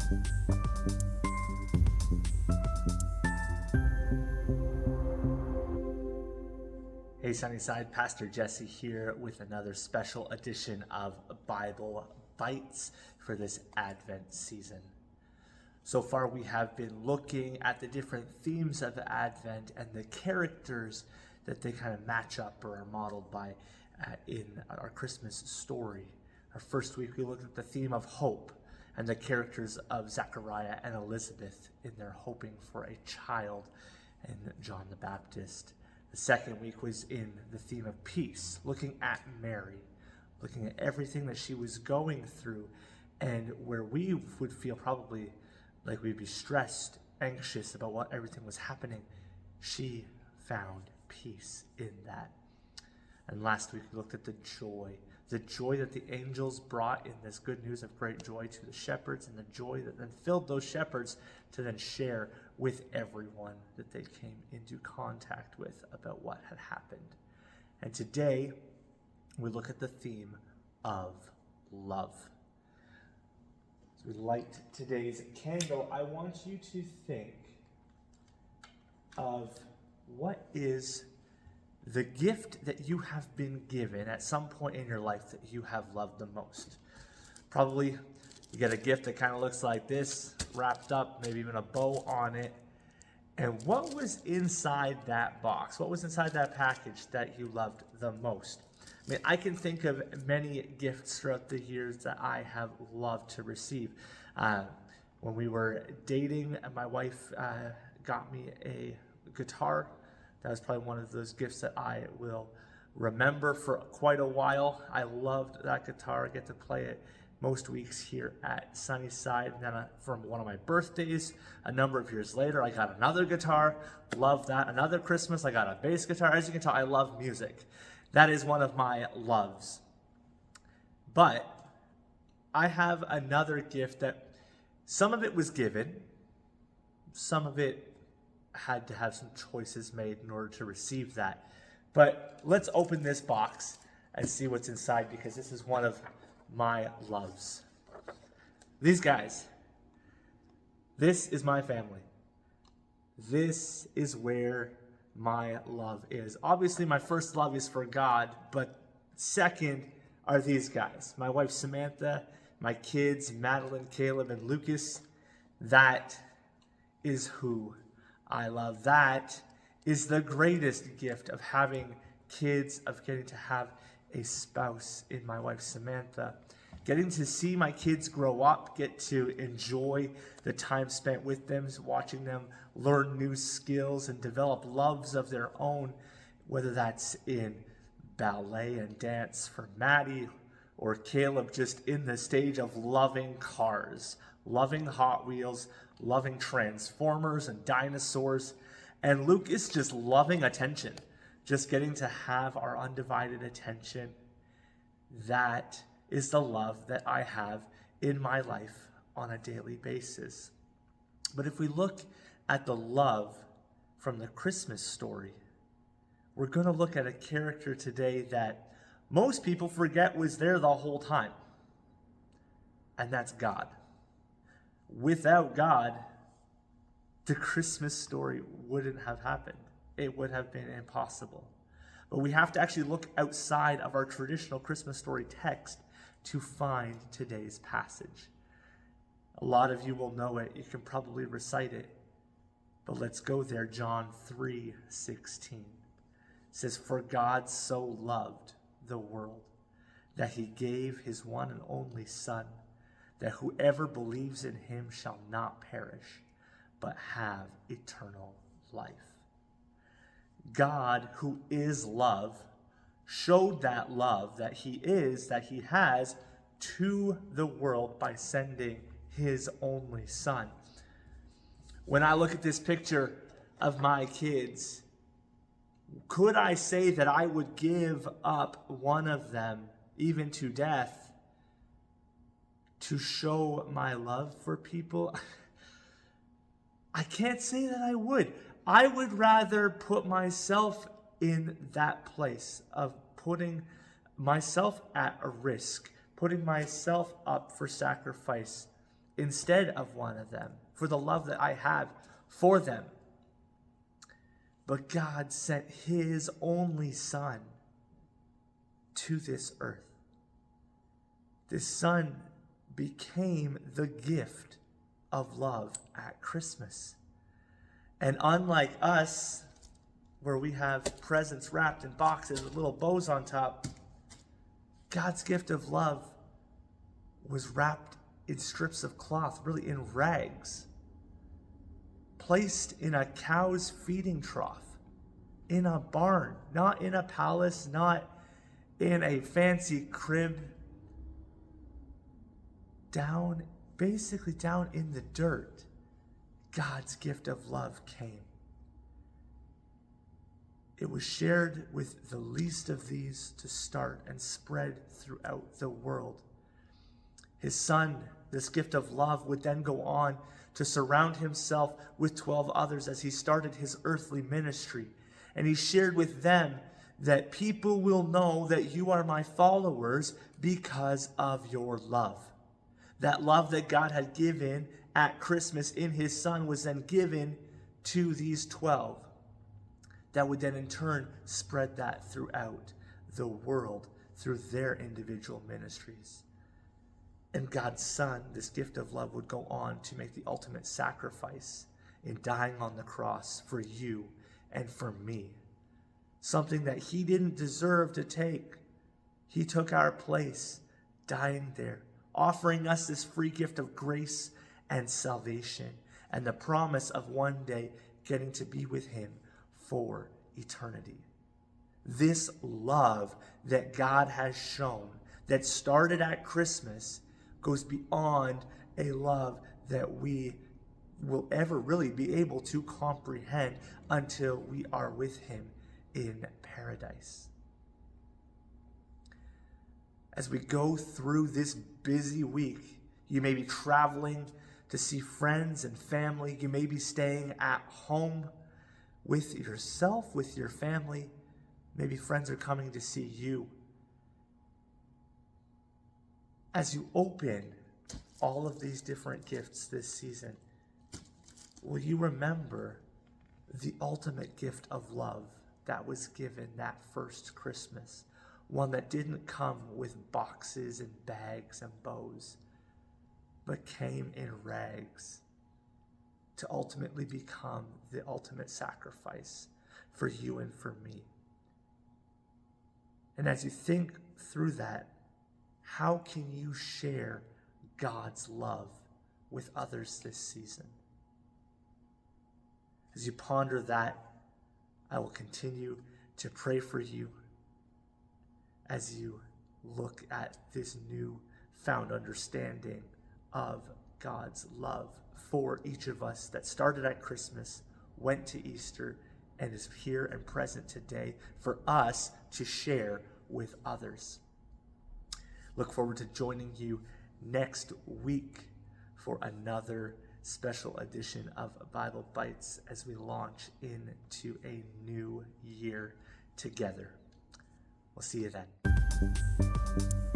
Hey Sunnyside, Pastor Jesse here with another special edition of Bible Bites for this Advent season. So far we have been looking at the different themes of Advent and the characters that they kind of match up or are modeled by in our Christmas story. Our first week we looked at the theme of hope and the characters of Zechariah and Elizabeth in their hoping for a child and John the Baptist. The second week was in the theme of peace, looking at Mary, looking at everything that she was going through, and where we would feel probably like we'd be stressed, anxious about what everything was happening, she found peace in that. And last week we looked at the joy that the angels brought in this good news of great joy to the shepherds, and the joy that then filled those shepherds to then share with everyone that they came into contact with about what had happened. And today we look at the theme of love. As we light today's candle, I want you to think of what is the gift that you have been given at some point in your life that you have loved the most. Probably you get a gift that kind of looks like this, wrapped up, maybe even a bow on it. And what was inside that box? What was inside that package that you loved the most? I mean, I can think of many gifts throughout the years that I have loved to receive. When we were dating, my wife got me a guitar. That was probably one of those gifts that I will remember for quite a while. I loved that guitar. I get to play it most weeks here at Sunnyside. And then from one of my birthdays, a number of years later, I got another guitar. Loved that. Another Christmas, I got a bass guitar. As you can tell, I love music. That is one of my loves. But I have another gift that some of it was given, some of it had to have some choices made in order to receive that. But let's open this box and see what's inside, because this is one of my loves. These guys, this is my family. This is where my love is. Obviously, my first love is for God, but second are these guys. My wife, Samantha, my kids, Madeline, Caleb, and Lucas. That is who I love. That is the greatest gift of having kids, of getting to have a spouse in my wife, Samantha. Getting to see my kids grow up, get to enjoy the time spent with them, watching them learn new skills and develop loves of their own, whether that's in ballet and dance for Maddie, or Caleb just in the stage of loving cars, loving Hot Wheels, loving Transformers and dinosaurs, and Lucas just loving attention, just getting to have our undivided attention. That is the love that I have in my life on a daily basis. But if we look at the love from the Christmas story, we're going to look at a character today that most people forget was there the whole time, and that's God. Without God, the Christmas story wouldn't have happened. It would have been impossible. But we have to actually look outside of our traditional Christmas story text to find today's passage. A lot of you will know it. You can probably recite it. But let's go there. John 3:16. It says, "For God so loved the world that he gave his one and only Son, that whoever believes in him shall not perish, but have eternal life." God, who is love, showed that love that he has to the world by sending his only Son. When I look at this picture of my kids, could I say that I would give up one of them, even to death, to show my love for people? I can't say that I would. I would rather put myself in that place of putting myself at a risk, putting myself up for sacrifice instead of one of them, for the love that I have for them. But God sent his only Son to this earth. This Son became the gift of love at Christmas. And unlike us, where we have presents wrapped in boxes with little bows on top, God's gift of love was wrapped in strips of cloth, really in rags, placed in a cow's feeding trough, in a barn, not in a palace, not in a fancy crib, basically down in the dirt. God's gift of love came. It was shared with the least of these to start and spread throughout the world. His Son, this gift of love, would then go on to surround himself with 12 others as he started his earthly ministry. And he shared with them that people will know that you are my followers because of your love. That love that God had given at Christmas in his Son was then given to these 12. That would then in turn spread that throughout the world through their individual ministries. And God's Son, this gift of love, would go on to make the ultimate sacrifice in dying on the cross for you and for me. Something that he didn't deserve to take. He took our place, dying there, offering us this free gift of grace and salvation, and the promise of one day getting to be with him for eternity. This love that God has shown, that started at Christmas, goes beyond a love that we will ever really be able to comprehend until we are with him in paradise. As we go through this busy week, you may be traveling to see friends and family. You may be staying at home with yourself, with your family. Maybe friends are coming to see you. As you open all of these different gifts this season, will you remember the ultimate gift of love that was given that first Christmas? One that didn't come with boxes and bags and bows, but came in rags to ultimately become the ultimate sacrifice for you and for me. And as you think through that, how can you share God's love with others this season? As you ponder that, I will continue to pray for you as you look at this new found understanding of God's love for each of us that started at Christmas, went to Easter, and is here and present today for us to share with others. Look forward to joining you next week for another special edition of Bible Bites as we launch into a new year together. We'll see you then.